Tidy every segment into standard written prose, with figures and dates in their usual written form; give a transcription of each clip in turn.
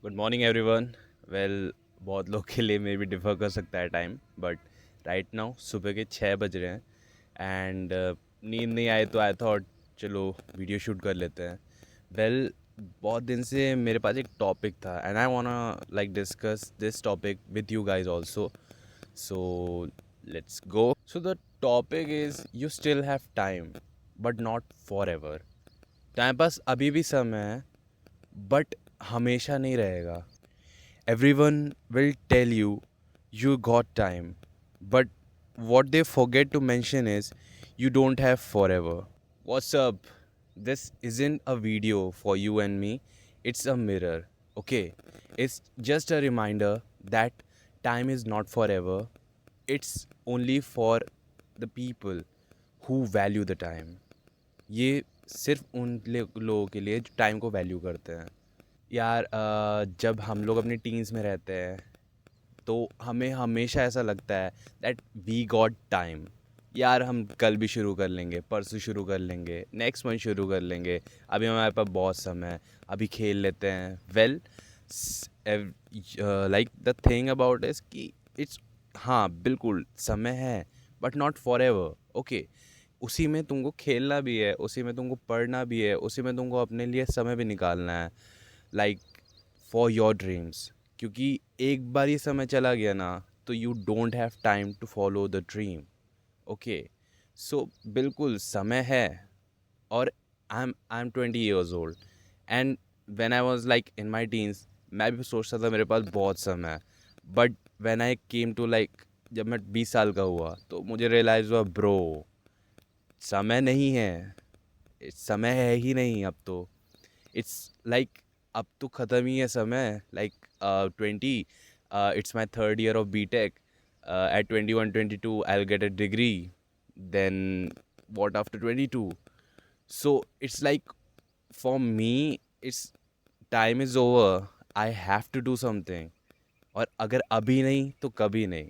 Good morning everyone. Well, बहुत लोग के लिए मे भी डिफ़र कर सकता है टाइम, बट राइट नाउ सुबह के 6 बज रहे हैं एंड नींद नहीं आए तो आई थॉट चलो वीडियो शूट कर लेते हैं। वेल, बहुत दिन से मेरे पास एक टॉपिक था and I वांना like discuss this topic with you guys also. So let's go. So the topic is you still have time but not for ever. Time pass अभी भी समय है बट हमेशा नहीं रहेगा। Everyone will tell you you got time, but what they forget to mention is you don't have forever. What's up? This isn't a video for you and me, it's a mirror. Okay, it's just a reminder that time is not forever, it's only for the people who value the time. ये सिर्फ उन लोगों के लिए जो time को value करते हैं। यार जब हम लोग अपनी टीन्स में रहते हैं तो हमें हमेशा ऐसा लगता है दैट वी गॉट टाइम। यार हम कल भी शुरू कर लेंगे, परसों शुरू कर लेंगे, नेक्स्ट मंथ शुरू कर लेंगे, अभी हमारे पास बहुत समय है, अभी खेल लेते हैं। Well, like the thing about is कि इट्स, हाँ बिल्कुल समय है but not for ever. Okay, उसी में तुमको खेलना भी है, उसी में तुमको पढ़ना भी है, उसी में तुमको अपने लिए समय भी निकालना है, लाइक फॉर योर ड्रीम्स। क्योंकि एक बार ये समय चला गया ना तो you don't have time to follow the dream. Okay, so बिल्कुल समय है। और I am 20 years old and when I was like in my teens मैं भी सोचता था मेरे पास बहुत समय है। But when I came to like, जब मैं 20 साल का हुआ तो मुझे रियलाइज़ हुआ ब्रो, समय नहीं है, समय है ही नहीं अब तो। इट्स लाइक अब तो ख़त्म ही है समय। Like 20, it's my third year of B tech. At 21 22 I will get a degree, then what after 22? So it's like for me it's time is over, I have to do something. और अगर अभी नहीं तो कभी नहीं।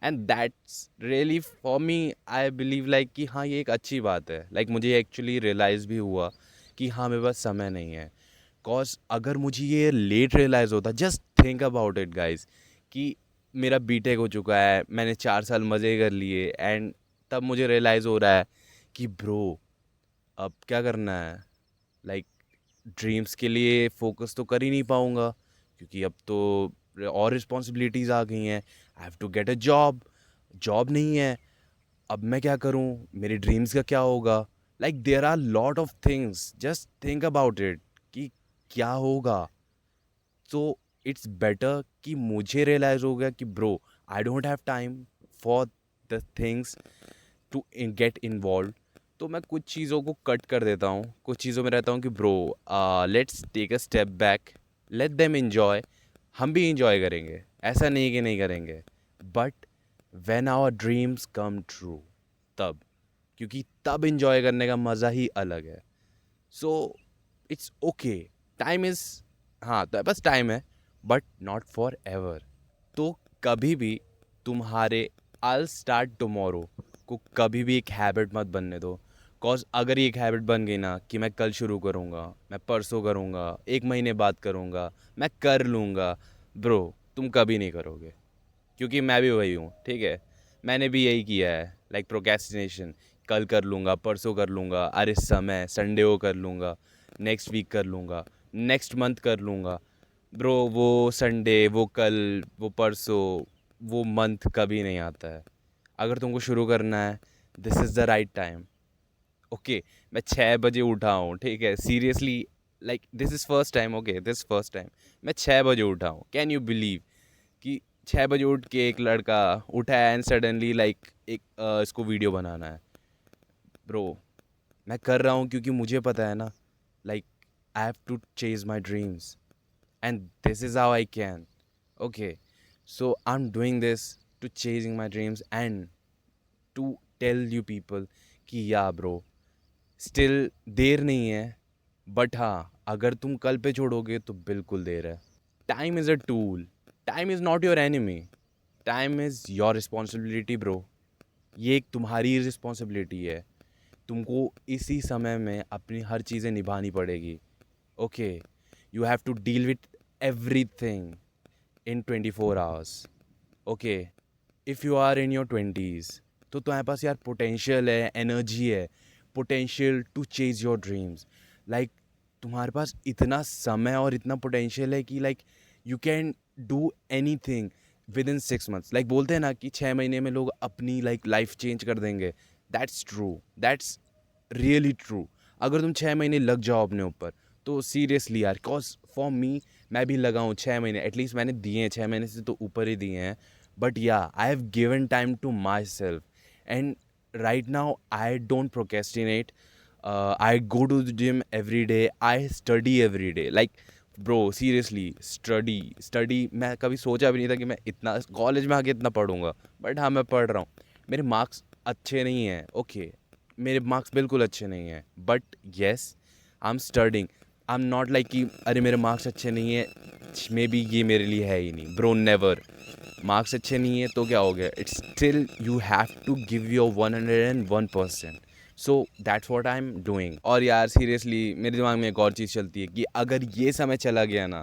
And that's really for me, I believe like कि हाँ ये एक अच्छी बात है। लाइक मुझे एक्चुअली रियलाइज़ भी हुआ कि हाँ मेरे पास समय नहीं है। कॉज अगर मुझे ये लेट रियलाइज़ होता, just think about it guys, कि मेरा बीटेक हो चुका है, मैंने 4 साल मज़े कर लिए एंड तब मुझे रियलाइज़ हो रहा है कि ब्रो अब क्या करना है। लाइक ड्रीम्स के लिए फोकस तो कर ही नहीं पाऊँगा क्योंकि अब तो और रिस्पॉन्सिबिलिटीज़ आ गई हैं। I have to get a job, job नहीं है। अब मैं क्या करूँ, मेरे ड्रीम्स का क्या होगा? Like there are lot of things, just think about it कि क्या होगा। सो इट्स बेटर कि मुझे रियलाइज़ हो गया कि bro I don't have time for the things to get involve. तो मैं कुछ चीज़ों को कट कर देता हूँ, कुछ चीज़ों में रहता हूँ कि bro let's take a step back, let them enjoy. हम भी इंजॉय करेंगे, ऐसा नहीं कि नहीं करेंगे, but when our dreams come true, तब, क्योंकि तब इंजॉय करने का मज़ा ही अलग है। So it's okay, time is, हाँ तो बस टाइम है बट नॉट फॉर एवर। तो कभी भी तुम्हारे आई स्टार्ट टुमारो को कभी भी एक हैबिट मत बनने दो। कॉज अगर ये एक हैबिट बन गई ना कि मैं कल शुरू करूँगा, मैं परसों करूँगा, एक महीने बाद करूँगा, मैं कर लूँगा, ब्रो तुम कभी नहीं करोगे। क्योंकि मैं भी वही हूँ, ठीक है, मैंने भी यही किया है। लाइक प्रोक्रेस्टिनेशन, कल कर लूँगा, परसों कर लूँगा, अरे समय संडे को कर लूँगा, नेक्स्ट वीक कर लूँगा, नेक्स्ट मंथ कर लूँगा। ब्रो वो संडे, वो कल, वो परसों, वो मंथ कभी नहीं आता है। अगर तुमको शुरू करना है, this is the right time. Okay, मैं 6 बजे उठा हूँ, ठीक है, seriously, like this is first time, okay this first time मैं 6 बजे उठा हूँ। कैन यू बिलीव कि 6 बजे उठ के एक लड़का उठा है एंड सडनली लाइक एक इसको वीडियो बनाना है। ब्रो मैं कर रहा हूँ क्योंकि मुझे पता है ना, like I have to chase my dreams and this is how I can. Okay, so I am doing this to chasing my dreams and to tell you people कि या ब्रो स्टिल देर नहीं है, but हाँ अगर तुम कल पे छोड़ोगे तो बिल्कुल देर है। Time is a tool, time is not your enemy, time is your responsibility bro. ये एक तुम्हारी रिस्पॉन्सिबिलिटी है, तुमको इसी समय में अपनी हर चीज़ें निभानी पड़ेगी। Okay, you have to deal with everything in 24 hours. Okay, if you are in your 20s, तो तुम्हारे पास यार पोटेंशियल है, एनर्जी है, potential to chase your dreams. Like तुम्हारे पास इतना समय और इतना पोटेंशियल है कि like you can do anything within 6 months. Like बोलते हैं ना कि 6 महीने में लोग अपनी लाइक लाइफ चेंज कर देंगे. That's true, that's really true. अगर तुम 6 महीने लग जाओ अपने ऊपर तो सीरियसली यार, कॉज फॉर मी, मैं भी लगा हूँ 6 महीने, एटलीस्ट मैंने दिए हैं, 6 महीने से तो ऊपर ही दिए हैं. But yeah, I have given time to myself, and right now I don't procrastinate. I go to the gym every day. I study every day. Like, bro, seriously, study. मैं कभी सोचा भी नहीं था कि मैं इतना कॉलेज में आके इतना पढ़ूंगा, बट हाँ, मैं पढ़ रहा हूँ. मेरे मार्क्स अच्छे नहीं हैं, ओके, मेरे मार्क्स बिल्कुल अच्छे नहीं हैं, but yes, I am studying. I am not like कि अरे मेरे मार्क्स अच्छे नहीं है, मे बी ये मेरे लिए है ही नहीं. Bro, never. मार्क्स अच्छे नहीं है तो क्या हो गया, it's still you have to give your 101%. So that's what I am doing. और यार सीरियसली मेरे दिमाग में एक और चीज़ चलती है कि अगर ये समय चला गया ना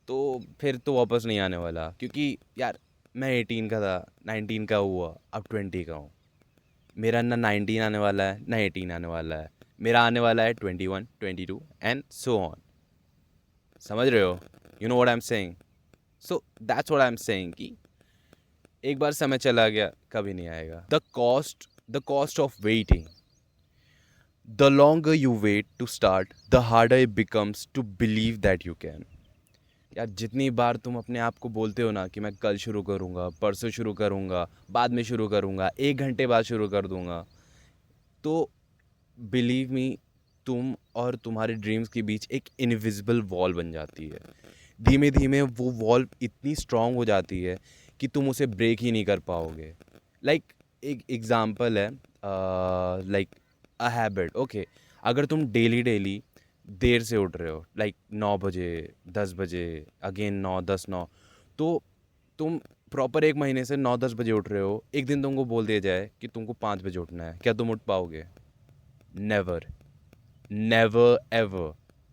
तो फिर तो वापस नहीं आने वाला. क्योंकि यार मैं 18 का था, 19 का हुआ, अब 20 का हूँ. मेरा ना 19 आने वाला है ना 18 आने वाला है. मेरा आने वाला है 21, 22 एंड सो ऑन. समझ रहे हो? You know what I am saying. So that's what I am saying कि एक बार समय चला गया कभी नहीं आएगा. The cost of waiting. The longer you wait to start, the harder it becomes to believe that you can. यार जितनी बार तुम अपने आप को बोलते हो ना कि मैं कल शुरू करूँगा, परसों शुरू करूँगा, बाद में शुरू करूँगा, 1 घंटे बाद शुरू कर दूँगा, तो बिलीव मी, तुम और तुम्हारे ड्रीम्स के बीच एक इनविजिबल वॉल बन जाती है. धीमे धीमे वो वॉल इतनी स्ट्रांग हो जाती है कि तुम उसे ब्रेक ही नहीं कर पाओगे. लाइक एक एग्ज़ाम्पल है, लाइक अ हैबिट. ओके, अगर तुम डेली डेली देर से उठ रहे हो, लाइक 9 बजे, 10 बजे, अगेन 9, 10, 9, तो तुम प्रॉपर 1 महीने से 9, 10 बजे उठ रहे हो, एक दिन तुमको बोल दिया जाए कि तुमको 5 बजे उठना है, क्या तुम उठ पाओगे? Never, never ever.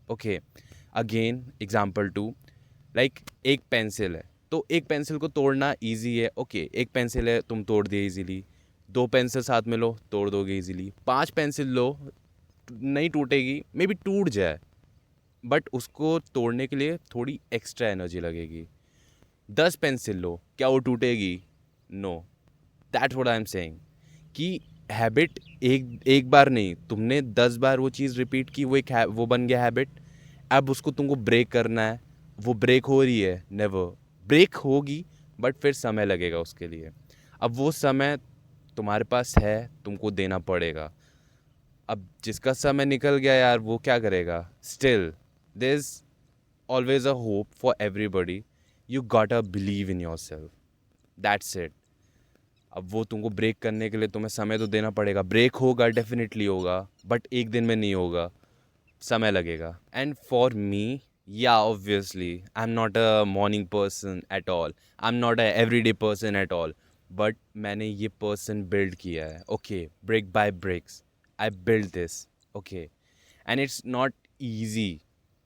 Okay, again example 2. Like एक पेंसिल है, तो एक पेंसिल को तोड़ना इजी है. ओके, एक पेंसिल है, तुम तोड़ दिए इजीली. 2 पेंसिल साथ में लो, तोड़ दोगे इजीली. 5 पेंसिल लो, नहीं टूटेगी, मे बी टूट जाए, बट उसको तोड़ने के लिए थोड़ी एक्स्ट्रा एनर्जी लगेगी. 10 पेंसिल लो, क्या वो टूटेगी? No. That's what I am saying कि हैबिट एक बार नहीं, तुमने 10 बार वो चीज़ रिपीट की, वो बन गया हैबिट. अब उसको तुमको ब्रेक करना है. वो ब्रेक हो रही है? नेवर. ब्रेक होगी, बट फिर समय लगेगा उसके लिए. अब वो समय तुम्हारे पास है, तुमको देना पड़ेगा. अब जिसका समय निकल गया यार, वो क्या करेगा? Still there is always a hope for everybody. You got believe in yourself. That's it. अब वो तुमको ब्रेक करने के लिए तुम्हें समय तो देना पड़ेगा. ब्रेक होगा, डेफिनेटली होगा, बट एक दिन में नहीं होगा, समय लगेगा. And for me, yeah obviously I am not a morning person at all, I am not a everyday person at all, but मैंने ये पर्सन बिल्ड किया है. Okay, break by breaks I build this. Okay, and it's not easy,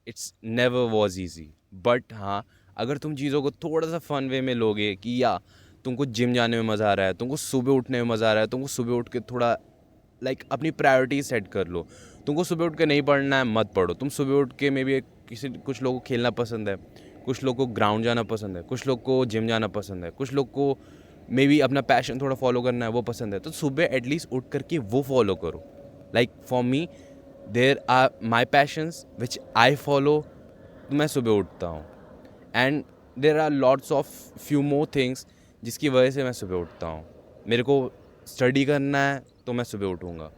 it's never was easy. But हाँ, अगर तुम चीज़ों को थोड़ा सा फन वे में लोगे कि या तुमको जिम जाने में मज़ा आ रहा है, तुमको सुबह उठने में मज़ा आ रहा है, तुमको सुबह उठ के थोड़ा लाइक अपनी प्रायोरिटी सेट कर लो. तुमको सुबह उठ के नहीं पढ़ना है, मत पढ़ो. तुम सुबह उठ के मे बी कुछ लोगों को खेलना पसंद है, कुछ लोग को ग्राउंड जाना पसंद है, कुछ लोग को जिम जाना पसंद है, कुछ लोग को मे बी अपना पैशन थोड़ा फॉलो करना है, वो पसंद है. तो सुबह एटलीस्ट उठ करके वो फॉलो करो. Like for me, there are my passions which I follow. मैं सुबह उठता हूँ, and there are lots of few more things जिसकी वजह से मैं सुबह उठता हूँ. मेरे को स्टडी करना है तो मैं सुबह उठूँगा.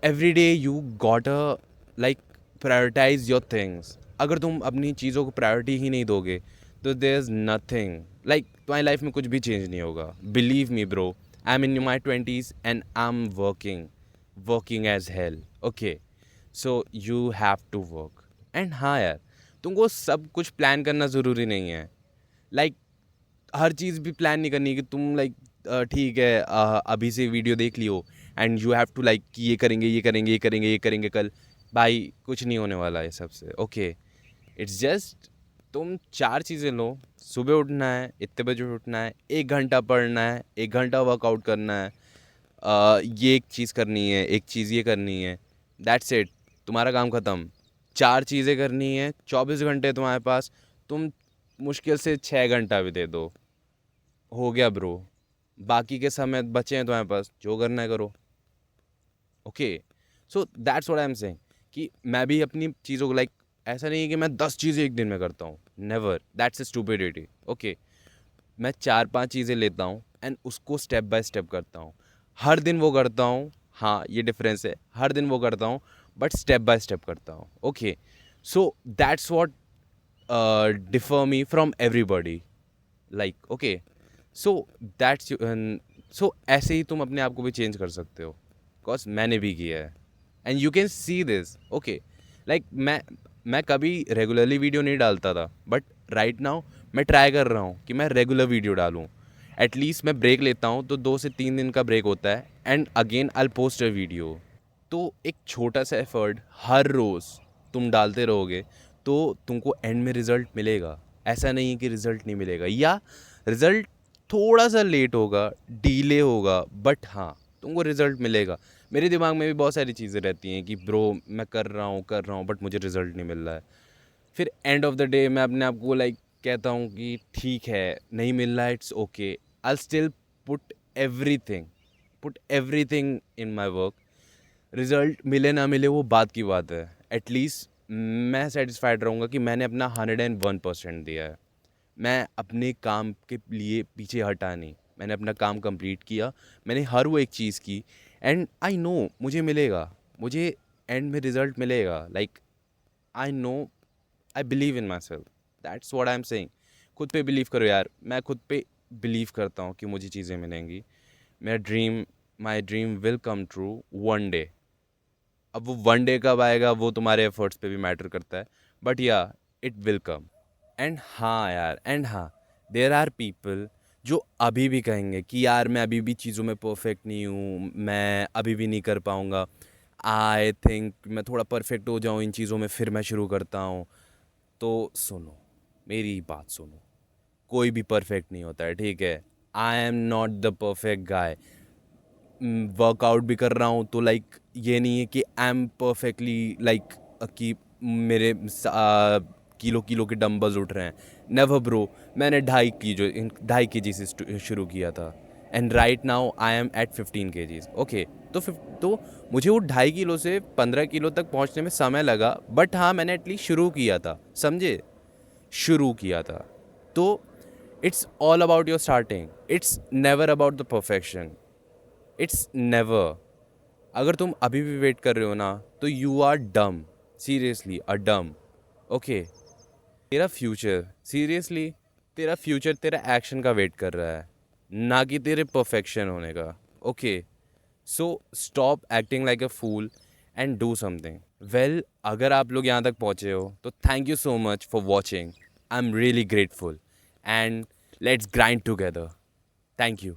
Every day you got a like prioritize your things. अगर तुम अपनी चीज़ों को प्रायोरिटी ही नहीं दोगे तो देयर इज़ नथिंग, लाइक तुम्हारी लाइफ में कुछ भी चेंज नहीं होगा. Believe me bro, I am in my 20s and I am working as hell. Okay, so you have to work. And हाँ यार, तुमको सब कुछ प्लान करना ज़रूरी नहीं है. लाइक हर चीज़ भी प्लान नहीं करनी कि तुम लाइक ठीक है, अभी से वीडियो देख लियो and you have to like कि ये करेंगे, ये करेंगे, ये करेंगे, ये करेंगे कल. भाई कुछ नहीं होने वाला है सबसे. ओके, इट्स जस्ट तुम 4 चीज़ें लो। सुबह उठना है, इतने बजे उठना है, 1 घंटा पढ़ना है, 1 घंटा वर्कआउट करना है, ये एक चीज़ करनी है, एक चीज़ ये करनी है, दैट्स इट, तुम्हारा काम ख़त्म। 4 चीज़ें करनी है, 24 घंटे तुम्हारे पास, तुम मुश्किल से 6 घंटा भी दे दो, हो गया ब्रो। बाकी के समय बचे हैं तुम्हारे पास, जो करना है करो। Okay, so that's what I am saying कि मैं भी अपनी चीज़ों को ऐसा नहीं है कि मैं 10 चीज़ें एक दिन में करता हूँ, never, that's a stupidity. Okay, मैं 4-5 चीज़ें लेता हूँ एंड उसको स्टेप बाय स्टेप करता हूँ। हर दिन वो करता हूँ, हाँ ये डिफरेंस है, हर दिन वो करता हूँ बट स्टेप बाय स्टेप करता हूँ। Okay, so that's what differ me from everybody, okay, so that's, so ऐसे ही तुम अपने आप को भी चेंज कर सकते हो, बिकॉज मैंने भी किया है and you can see this. Okay, मैं कभी रेगुलरली वीडियो नहीं डालता था, बट राइट नाउ मैं ट्राई कर रहा हूँ कि मैं रेगुलर वीडियो डालूँ। एटलीस्ट मैं ब्रेक लेता हूँ तो 2 से 3 दिन का ब्रेक होता है and again I post a video. तो एक छोटा सा एफर्ट हर रोज़ तुम डालते रहोगे तो तुमको एंड में रिज़ल्ट मिलेगा। ऐसा नहीं है कि रिज़ल्ट नहीं मिलेगा, या रिज़ल्ट थोड़ा सा लेट होगा, डिले होगा, बट हाँ तुमको रिज़ल्ट मिलेगा। मेरे दिमाग में भी बहुत सारी चीज़ें रहती हैं कि ब्रो मैं कर रहा हूँ बट मुझे रिज़ल्ट नहीं मिल रहा है। फिर एंड ऑफ द डे मैं अपने आप को कहता हूँ कि ठीक है, नहीं मिल रहा है, it's okay, I still put put everything in my work. Result मिले ना मिले वो बात की बात है, एटलीस्ट मैं सेटिस्फाइड रहूँगा कि मैंने अपना 101% दिया है। मैं अपने काम के लिए पीछे हटा नहीं, मैंने अपना काम कंप्लीट किया, मैंने हर वो एक चीज़ की एंड आई नो मुझे मिलेगा, मुझे एंड में रिज़ल्ट मिलेगा। I know, I believe in my self, that's what I am saying. खुद पे बिलीव करो यार, मैं खुद पे बिलीव करता हूँ कि मुझे चीज़ें मिलेंगी। My dream will come true one day. अब वो वन डे कब आएगा वो तुम्हारे एफर्ट्स पे भी मैटर करता है, बट या इट विल कम। एंड हाँ यार, एंड हाँ, देयर आर पीपल जो अभी भी कहेंगे कि यार मैं अभी भी चीज़ों में परफेक्ट नहीं हूँ, मैं अभी भी नहीं कर पाऊँगा, आई थिंक मैं थोड़ा परफेक्ट हो जाऊँ इन चीज़ों में फिर मैं शुरू करता हूँ। तो सुनो, मेरी बात सुनो, कोई भी परफेक्ट नहीं होता है, ठीक है। आई am not the perfect guy. Workout भी कर रहा हूँ तो ये नहीं है कि आई एम परफेक्टली कि मेरे किलो किलो के डंबल्स उठ रहे हैं, नेवर ब्रो। मैंने 2.5 kg से शुरू किया था and right now I am at 15 kgs। Okay, तो मुझे वो 2.5 किलो से 15 किलो तक पहुंचने में समय लगा, बट हाँ मैंने एटलीस्ट शुरू किया था, समझे, शुरू किया था। तो it's all about your starting, it's never about the perfection, it's never. अगर तुम अभी भी वेट कर रहे हो ना तो you are dumb, seriously a dumb. Okay, तेरा फ्यूचर, सीरियसली तेरा फ्यूचर तेरा एक्शन का वेट कर रहा है, ना कि तेरे परफेक्शन होने का। Okay, so stop acting like a fool and do something well. अगर आप लोग यहाँ तक पहुँचे हो तो thank you so much for watching, I am really grateful and let's grind together. Thank you.